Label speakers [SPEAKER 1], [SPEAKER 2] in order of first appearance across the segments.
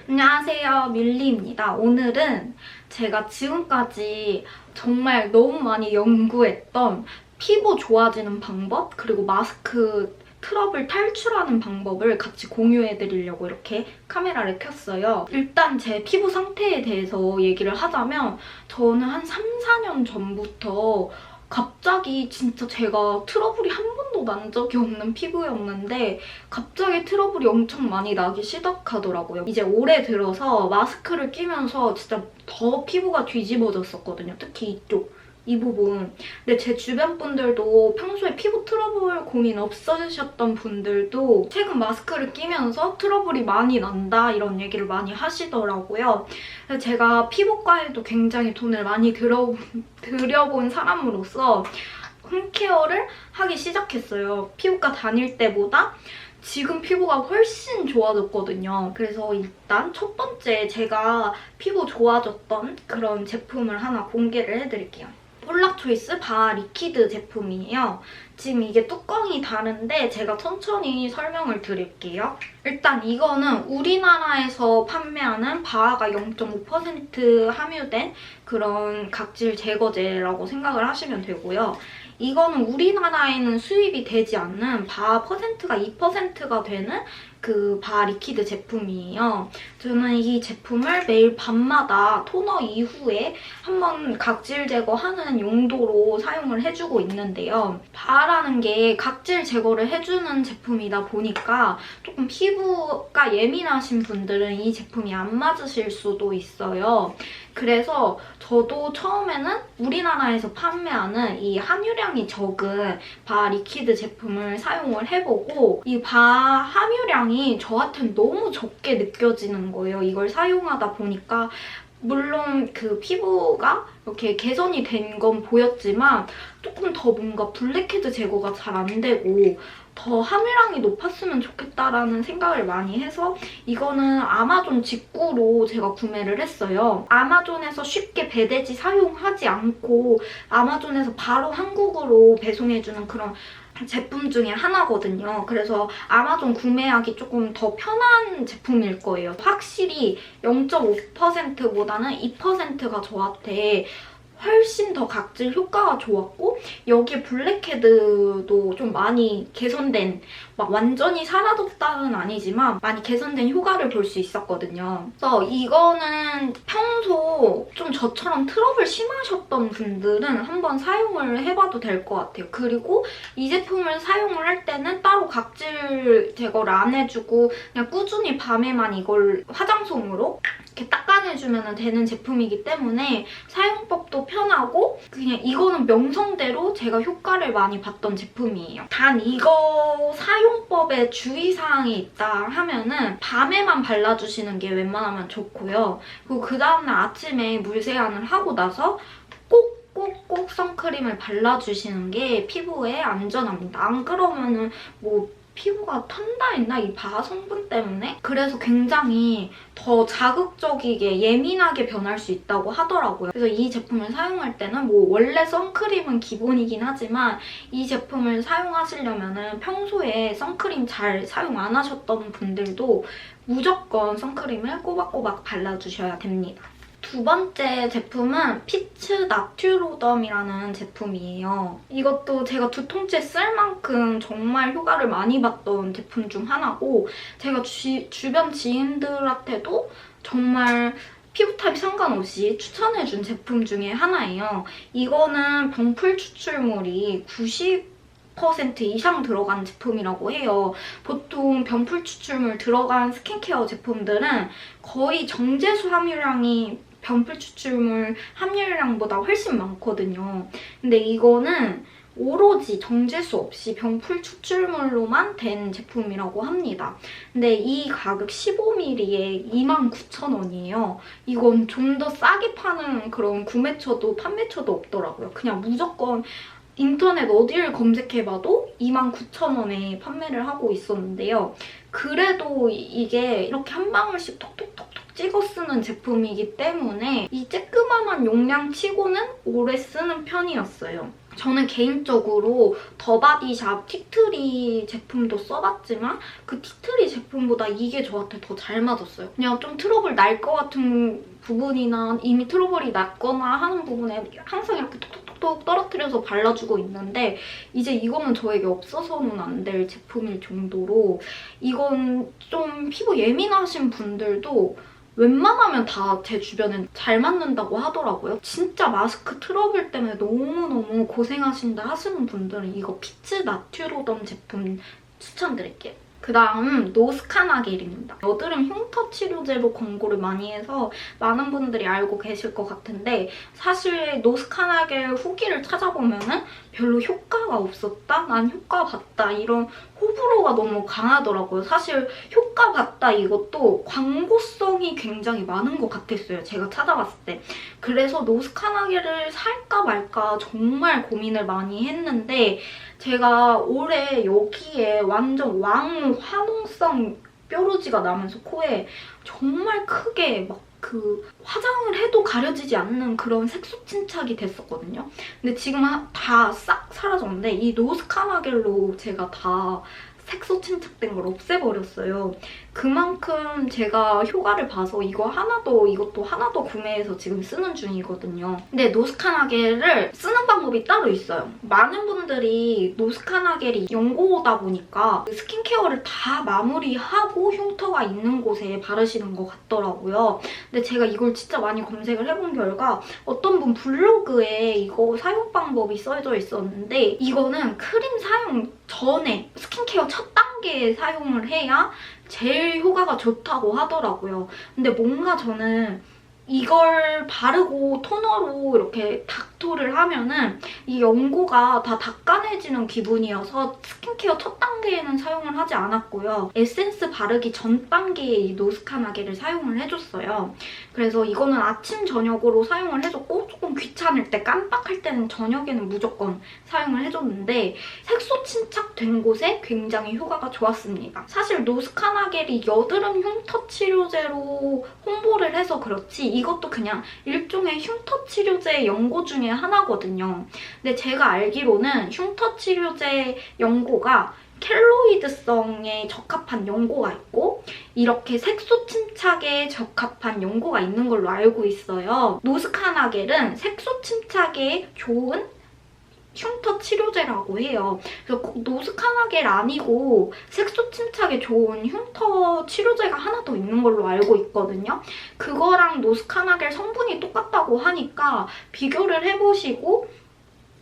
[SPEAKER 1] 안녕하세요, 밀리입니다. 오늘은 제가 지금까지 정말 너무 많이 연구했던 피부 좋아지는 방법, 그리고 마스크 트러블 탈출하는 방법을 같이 공유해드리려고 이렇게 카메라를 켰어요. 일단 제 피부 상태에 대해서 얘기를 하자면 저는 한 3, 4년 전부터 갑자기 진짜 제가 트러블이 한 번도 난 적이 없는 피부였는데 갑자기 트러블이 엄청 많이 나기 시작하더라고요. 이제 올해 들어서 마스크를 끼면서 진짜 더 피부가 뒤집어졌었거든요. 특히 이 부분. 근데 제 주변 분들도 평소에 피부 트러블 고민 없으셨던 분들도 최근 마스크를 끼면서 트러블이 많이 난다 이런 얘기를 많이 하시더라고요. 그래서 제가 피부과에도 굉장히 돈을 많이 들여본 사람으로서 홈케어를 하기 시작했어요. 피부과 다닐 때보다 지금 피부가 훨씬 좋아졌거든요. 그래서 일단 첫 번째 제가 피부 좋아졌던 그런 제품을 하나 공개를 해드릴게요. 폴락초이스 바 리퀴드 제품이에요. 지금 이게 뚜껑이 다른데 제가 천천히 설명을 드릴게요. 일단 이거는 우리나라에서 판매하는 바가 0.5% 함유된 그런 각질 제거제라고 생각을 하시면 되고요. 이거는 우리나라에는 수입이 되지 않는 바 퍼센트가 2%가 되는 그 바 리퀴드 제품이에요. 저는 이 제품을 매일 밤마다 토너 이후에 한번 각질 제거하는 용도로 사용을 해주고 있는데요. 바라는 게 각질 제거를 해주는 제품이다 보니까 조금 피부가 예민하신 분들은 이 제품이 안 맞으실 수도 있어요. 그래서 저도 처음에는 우리나라에서 판매하는 이 함유량이 적은 바 리퀴드 제품을 사용을 해보고 이 바 함유량이 저한테는 너무 적게 느껴지는 거예요. 이걸 사용하다 보니까 물론 그 피부가 이렇게 개선이 된 건 보였지만 조금 더 뭔가 블랙헤드 제거가 잘 안 되고 더 함유량이 높았으면 좋겠다라는 생각을 많이 해서 이거는 아마존 직구로 제가 구매를 했어요. 아마존에서 쉽게 배대지 사용하지 않고 아마존에서 바로 한국으로 배송해주는 그런 제품 중에 하나거든요. 그래서 아마존 구매하기 조금 더 편한 제품일 거예요. 확실히 0.5%보다는 2%가 저한테 훨씬 더 각질 효과가 좋았고 여기에 블랙헤드도 좀 많이 개선된, 막 완전히 사라졌다는 아니지만 많이 개선된 효과를 볼 수 있었거든요. 그래서 이거는 평소 좀 저처럼 트러블 심하셨던 분들은 한번 사용을 해봐도 될 것 같아요. 그리고 이 제품을 사용을 할 때는 따로 각질 제거를 안 해주고 그냥 꾸준히 밤에만 이걸 화장솜으로 이렇게 닦아내주면 되는 제품이기 때문에 사용법도 편하고 그냥 이거는 명성대로 제가 효과를 많이 봤던 제품이에요. 단 이거 사용법에 주의사항이 있다 하면은 밤에만 발라주시는 게 웬만하면 좋고요. 그리고 그 다음날 아침에 물세안을 하고 나서 꼭 선크림을 발라주시는 게 피부에 안전합니다. 안 그러면은 뭐 피부가 탄다 했나? 이 바 성분 때문에? 그래서 굉장히 더 자극적이게 예민하게 변할 수 있다고 하더라고요. 그래서 이 제품을 사용할 때는 뭐 원래 선크림은 기본이긴 하지만 이 제품을 사용하시려면 평소에 선크림 잘 사용 안 하셨던 분들도 무조건 선크림을 꼬박꼬박 발라주셔야 됩니다. 두 번째 제품은 피츠 나튜로덤이라는 제품이에요. 이것도 제가 두통째 쓸 만큼 정말 효과를 많이 봤던 제품 중 하나고 제가 주변 지인들한테도 정말 피부 타입 상관없이 추천해준 제품 중에 하나예요. 이거는 병풀 추출물이 90% 이상 들어간 제품이라고 해요. 보통 병풀 추출물 들어간 스킨케어 제품들은 거의 정제수 함유량이 병풀 추출물 함유량보다 훨씬 많거든요. 근데 이거는 오로지 정제수 없이 병풀 추출물로만 된 제품이라고 합니다. 근데 이 가격 15ml에 29,000원이에요. 이건 좀 더 싸게 파는 그런 구매처도 판매처도 없더라고요. 그냥 무조건 인터넷 어디를 검색해봐도 29,000원에 판매를 하고 있었는데요. 그래도 이게 이렇게 한 방울씩 톡톡톡톡 찍어 쓰는 제품이기 때문에 이 쬐끄만한 용량 치고는 오래 쓰는 편이었어요. 저는 개인적으로 더바디샵 티트리 제품도 써봤지만 그 티트리 제품보다 이게 저한테 더 잘 맞았어요. 그냥 좀 트러블 날 것 같은 부분이나 이미 트러블이 났거나 하는 부분에 항상 이렇게 톡톡톡톡 떨어뜨려서 발라주고 있는데 이제 이거는 저에게 없어서는 안 될 제품일 정도로 이건 좀 피부 예민하신 분들도 웬만하면 다 제 주변엔 잘 맞는다고 하더라고요. 진짜 마스크 트러블 때문에 너무너무 고생하신다 하시는 분들은 이거 피츠 나튜로덤 제품 추천드릴게요. 그다음 노스카나겔입니다. 여드름 흉터 치료제로 광고를 많이 해서 많은 분들이 알고 계실 것 같은데 사실 노스카나겔 후기를 찾아보면은 별로 효과가 없었다? 난 효과 봤다 이런 호불호가 너무 강하더라고요. 사실 효과 봤다 이것도 광고성이 굉장히 많은 것 같았어요. 제가 찾아봤을 때. 그래서 노스카나겔을 살까 말까 정말 고민을 많이 했는데 제가 올해 여기에 완전 화농성 뾰루지가 나면서 코에 정말 크게 막 그 화장을 해도 가려지지 않는 그런 색소 침착이 됐었거든요. 근데 지금 다 싹 사라졌는데 이 노스카나겔로 제가 다 색소 침착된 걸 없애버렸어요. 그만큼 제가 효과를 봐서 이것도 하나 더 구매해서 지금 쓰는 중이거든요. 근데 노스카나겔을 쓰는 방법이 따로 있어요. 많은 분들이 노스카나겔이 연고다 보니까 스킨케어를 다 마무리하고 흉터가 있는 곳에 바르시는 것 같더라고요. 근데 제가 이걸 진짜 많이 검색을 해본 결과 어떤 분 블로그에 이거 사용 방법이 써져 있었는데 이거는 크림 사용 전에 스킨케어 첫 단계에 사용을 해야 제일 효과가 좋다고 하더라고요. 근데 뭔가 저는 이걸 바르고 토너로 이렇게 닥토를 하면은 이 연고가 다 닦아내지는 기분이어서 스킨케어 첫 단계에는 사용을 하지 않았고요. 에센스 바르기 전 단계에 이 노스카나겔을 사용을 해줬어요. 그래서 이거는 아침, 저녁으로 사용을 해줬고 조금 귀찮을 때, 깜빡할 때는 저녁에는 무조건 사용을 해줬는데 색소 침착된 곳에 굉장히 효과가 좋았습니다. 사실 노스카나겔이 여드름 흉터 치료제로 홍보를 해서 그렇지 이것도 그냥 일종의 흉터 치료제 연고 중에 하나거든요. 근데 제가 알기로는 흉터 치료제 연고가 켈로이드성에 적합한 연고가 있고 이렇게 색소 침착에 적합한 연고가 있는 걸로 알고 있어요. 노스카나겔은 색소 침착에 좋은 흉터 치료제라고 해요. 그래서 꼭 노스카나겔 아니고 색소 침착에 좋은 흉터 치료제가 하나 더 있는 걸로 알고 있거든요. 그거랑 노스카나겔 성분이 똑같다고 하니까 비교를 해보시고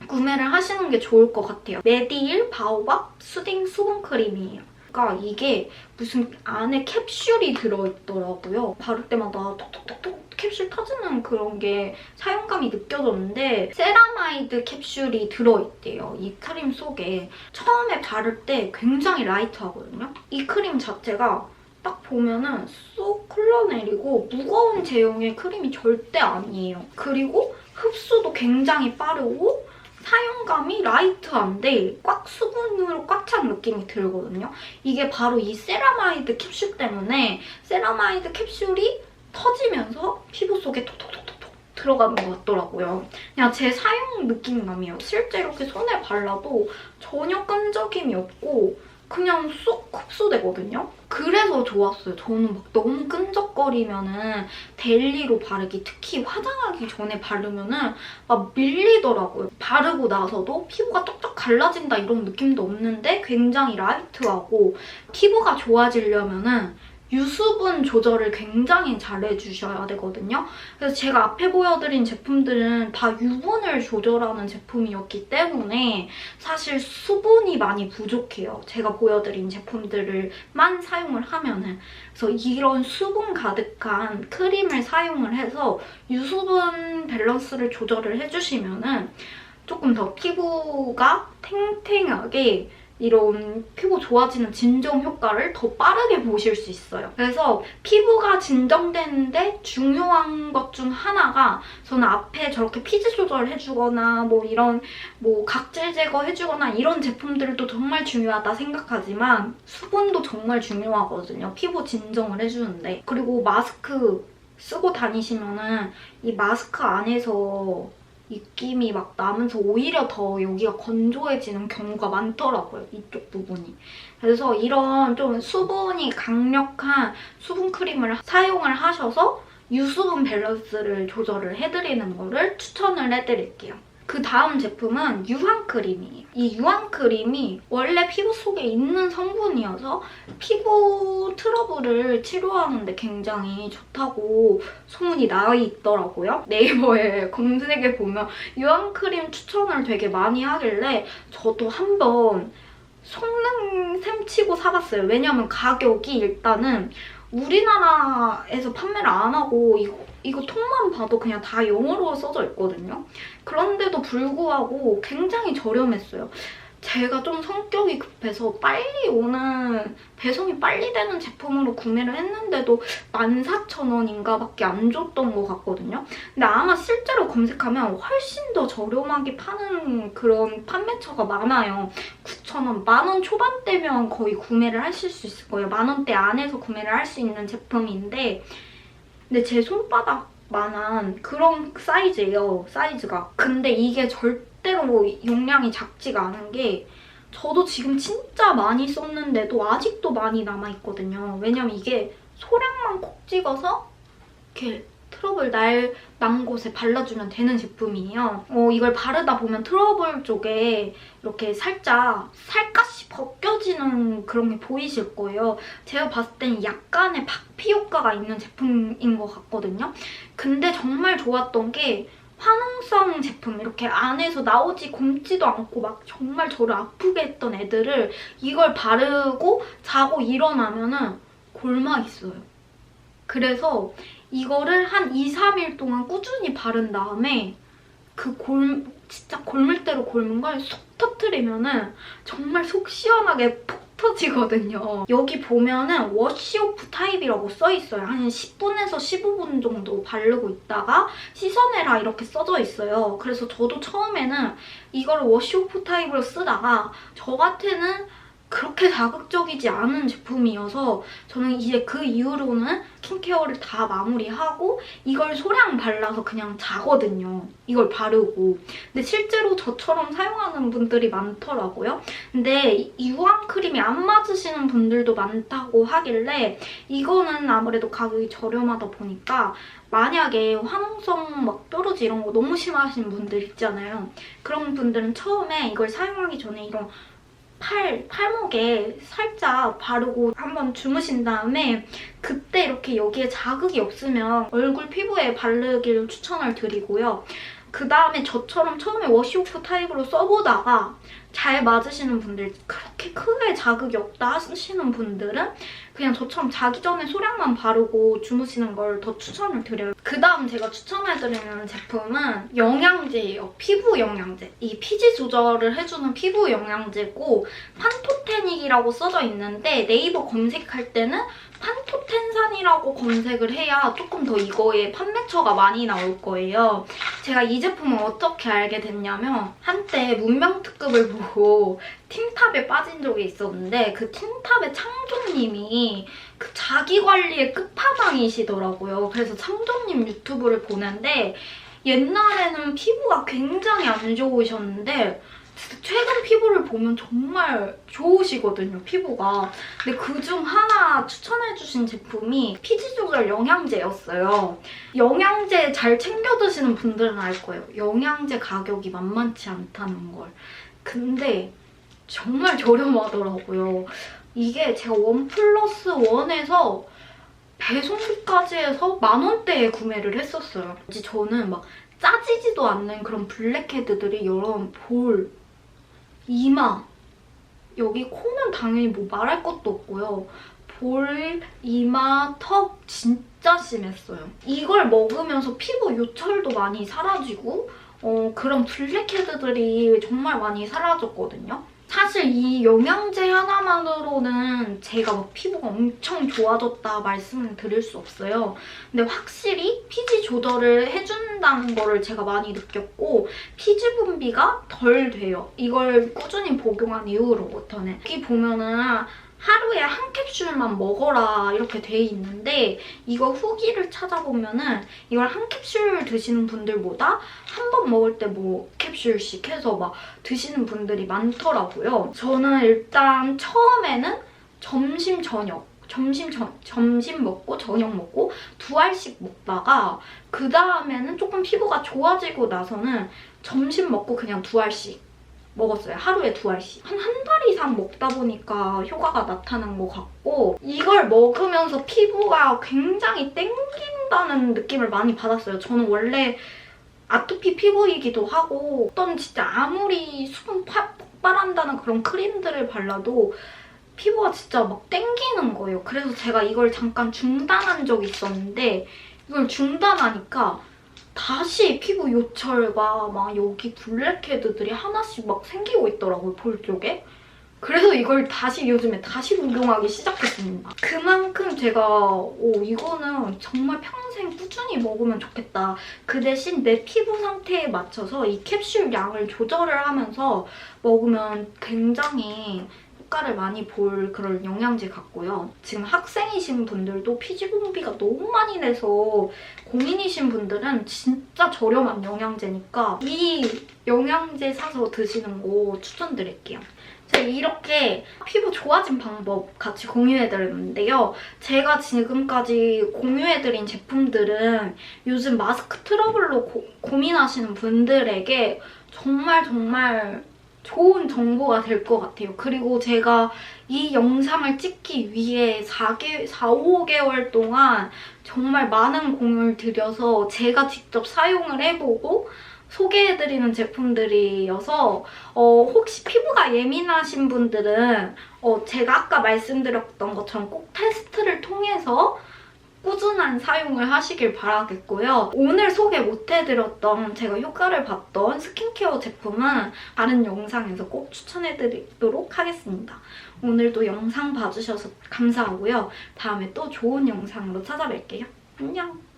[SPEAKER 1] 구매를 하시는 게 좋을 것 같아요. 메디힐 바오밥 수딩 수분크림이에요. 그러니까 이게 무슨 안에 캡슐이 들어있더라고요. 바를 때마다 톡톡톡톡 캡슐 터지는 그런 게 사용감이 느껴졌는데 세라마이드 캡슐이 들어있대요. 이 크림 속에. 처음에 바를 때 굉장히 라이트하거든요. 이 크림 자체가 딱 보면은 쏙 흘러내리고 무거운 제형의 크림이 절대 아니에요. 그리고 흡수도 굉장히 빠르고 사용감이 라이트한데 꽉 수분으로 꽉 찬 느낌이 들거든요. 이게 바로 이 세라마이드 캡슐 때문에 세라마이드 캡슐이 터지면서 피부 속에 톡톡톡톡 들어가는 것 같더라고요. 그냥 제 사용 느낌감이에요. 실제 이렇게 손에 발라도 전혀 끈적임이 없고 그냥 쏙 흡수되거든요. 그래서 좋았어요. 저는 막 너무 끈적거리면은 데일리로 바르기, 특히 화장하기 전에 바르면은 막 밀리더라고요. 바르고 나서도 피부가 쩍쩍 갈라진다 이런 느낌도 없는데 굉장히 라이트하고 피부가 좋아지려면은 유수분 조절을 굉장히 잘 해주셔야 되거든요. 그래서 제가 앞에 보여드린 제품들은 다 유분을 조절하는 제품이었기 때문에 사실 수분이 많이 부족해요. 제가 보여드린 제품들만 사용을 하면은. 그래서 이런 수분 가득한 크림을 사용을 해서 유수분 밸런스를 조절을 해주시면은 조금 더 피부가 탱탱하게 이런 피부 좋아지는 진정 효과를 더 빠르게 보실 수 있어요. 그래서 피부가 진정되는데 중요한 것 중 하나가 저는 앞에 저렇게 피지 조절해주거나 뭐 이런 뭐 각질 제거해주거나 이런 제품들도 정말 중요하다 생각하지만 수분도 정말 중요하거든요. 피부 진정을 해주는데. 그리고 마스크 쓰고 다니시면은 이 마스크 안에서 입김이 막 나면서 오히려 더 여기가 건조해지는 경우가 많더라고요. 이쪽 부분이. 그래서 이런 좀 수분이 강력한 수분 크림을 사용을 하셔서 유수분 밸런스를 조절을 해드리는 거를 추천을 해드릴게요. 그 다음 제품은 유황크림이에요. 이 유황크림이 원래 피부 속에 있는 성분이어서 피부 트러블을 치료하는 데 굉장히 좋다고 소문이 나 있더라고요. 네이버에 검색해 보면 유황크림 추천을 되게 많이 하길래 저도 한번 속는 셈 치고 사봤어요. 왜냐면 가격이 일단은 우리나라에서 판매를 안 하고 이거 통만 봐도 그냥 다 영어로 써져 있거든요. 그런데도 불구하고 굉장히 저렴했어요. 제가 좀 성격이 급해서 빨리 오는, 배송이 빨리 되는 제품으로 구매를 했는데도 14,000원인가 밖에 안 줬던 것 같거든요. 근데 아마 실제로 검색하면 훨씬 더 저렴하게 파는 그런 판매처가 많아요. 9,000원, 10,000원 초반대면 거의 구매를 하실 수 있을 거예요. 10,000원대 안에서 구매를 할 수 있는 제품인데 근데 제 손바닥만한 그런 사이즈예요, 사이즈가. 근데 이게 절대로 용량이 작지가 않은 게 저도 지금 진짜 많이 썼는데도 아직도 많이 남아있거든요. 왜냐면 이게 소량만 콕 찍어서 이렇게 트러블 난 곳에 발라주면 되는 제품이에요. 이걸 바르다 보면 트러블 쪽에 이렇게 살짝 살갗이 벗겨지는 그런 게 보이실 거예요. 제가 봤을 땐 약간의 박피 효과가 있는 제품인 것 같거든요. 근데 정말 좋았던 게 화농성 제품, 이렇게 안에서 나오지 굼지도 않고 막 정말 저를 아프게 했던 애들을 이걸 바르고 자고 일어나면은 골막 있어요. 그래서 이거를 한 2, 3일 동안 꾸준히 바른 다음에 그 진짜 골물대로 골문 걸 쏙 터트리면은 정말 속 시원하게 푹 터지거든요. 여기 보면은 워시오프 타입이라고 써있어요. 한 10분에서 15분 정도 바르고 있다가 씻어내라 이렇게 써져 있어요. 그래서 저도 처음에는 이거를 워시오프 타입으로 쓰다가 저한테는 그렇게 자극적이지 않은 제품이어서 저는 이제 그 이후로는 스킨케어를 다 마무리하고 이걸 소량 발라서 그냥 자거든요. 이걸 바르고. 근데 실제로 저처럼 사용하는 분들이 많더라고요. 근데 유황 크림이 안 맞으시는 분들도 많다고 하길래 이거는 아무래도 가격이 저렴하다 보니까 만약에 화농성 막 뾰루지 이런 거 너무 심하신 분들 있잖아요. 그런 분들은 처음에 이걸 사용하기 전에 이런 팔목에 살짝 바르고 한번 주무신 다음에 그때 이렇게 여기에 자극이 없으면 얼굴 피부에 바르기를 추천을 드리고요. 그 다음에 저처럼 처음에 워시오프 타입으로 써보다가 잘 맞으시는 분들, 그렇게 크게 자극이 없다 하시는 분들은 그냥 저처럼 자기 전에 소량만 바르고 주무시는 걸 더 추천을 드려요. 그 다음 제가 추천해드리는 제품은 영양제예요. 피부 영양제. 이 피지 조절을 해주는 피부 영양제고 판토테닉이라고 써져 있는데 네이버 검색할 때는 판토텐산이라고 검색을 해야 조금 더 이거에 판매처가 많이 나올 거예요. 제가 이 제품을 어떻게 알게 됐냐면 한때 문명특급을 보고 틴탑에 빠진 적이 있었는데 그 틴탑의 창조님이 그 자기관리의 끝판왕이시더라고요. 그래서 창조님 유튜브를 보는데 옛날에는 피부가 굉장히 안 좋으셨는데 최근 피부를 보면 정말 좋으시거든요, 피부가. 근데 그중 하나 추천해주신 제품이 피지 조절 영양제였어요. 영양제 잘 챙겨 드시는 분들은 알 거예요. 영양제 가격이 만만치 않다는 걸. 근데 정말 저렴하더라고요. 이게 제가 1+1에서 배송비까지 해서 10,000원대에 구매를 했었어요. 저는 막 짜지지도 않는 그런 블랙헤드들이 여러분 이마, 여기 코는 당연히 뭐 말할 것도 없고요. 볼, 이마, 턱 진짜 심했어요. 이걸 먹으면서 피부 요철도 많이 사라지고 그런 블랙헤드들이 정말 많이 사라졌거든요. 사실 이 영양제 하나만으로는 제가 막 피부가 엄청 좋아졌다 말씀을 드릴 수 없어요. 근데 확실히 피지 조절을 해준다는 거를 제가 많이 느꼈고 피지 분비가 덜 돼요. 이걸 꾸준히 복용한 이후로부터는. 여기 보면은 하루에 한 캡슐만 먹어라 이렇게 돼 있는데 이거 후기를 찾아보면은 이걸 한 캡슐 드시는 분들보다 한 번 먹을 때 뭐 캡슐씩 해서 막 드시는 분들이 많더라고요. 저는 일단 처음에는 점심 먹고 저녁 먹고 2알씩 먹다가 그 다음에는 조금 피부가 좋아지고 나서는 점심 먹고 그냥 2알씩 먹었어요. 하루에 2알씩. 한 달 이상 먹다 보니까 효과가 나타난 것 같고 이걸 먹으면서 피부가 굉장히 땡긴다는 느낌을 많이 받았어요. 저는 원래 아토피 피부이기도 하고 어떤 진짜 아무리 수분 폭발한다는 그런 크림들을 발라도 피부가 진짜 막 땡기는 거예요. 그래서 제가 이걸 잠깐 중단한 적이 있었는데 이걸 중단하니까 다시 피부 요철과 막 여기 블랙헤드들이 하나씩 막 생기고 있더라고요, 볼 쪽에. 그래서 이걸 요즘에 다시 복용하기 시작했습니다. 그만큼 제가 이거는 정말 평생 꾸준히 먹으면 좋겠다. 그 대신 내 피부 상태에 맞춰서 이 캡슐 양을 조절을 하면서 먹으면 굉장히 효과를 많이 볼 그런 영양제 같고요. 지금 학생이신 분들도 피지봉비가 너무 많이 내서 고민이신 분들은 진짜 저렴한 영양제니까 이 영양제 사서 드시는 거 추천드릴게요. 제가 이렇게 피부 좋아진 방법 같이 공유해드렸는데요. 제가 지금까지 공유해드린 제품들은 요즘 마스크 트러블로 고민하시는 분들에게 정말 좋은 정보가 될 것 같아요. 그리고 제가 이 영상을 찍기 위해 4, 5개월 동안 정말 많은 공을 들여서 제가 직접 사용을 해보고 소개해드리는 제품들이어서 혹시 피부가 예민하신 분들은 제가 아까 말씀드렸던 것처럼 꼭 테스트를 통해서 꾸준한 사용을 하시길 바라겠고요. 오늘 소개 못해드렸던 제가 효과를 봤던 스킨케어 제품은 다른 영상에서 꼭 추천해드리도록 하겠습니다. 오늘도 영상 봐주셔서 감사하고요. 다음에 또 좋은 영상으로 찾아뵐게요. 안녕!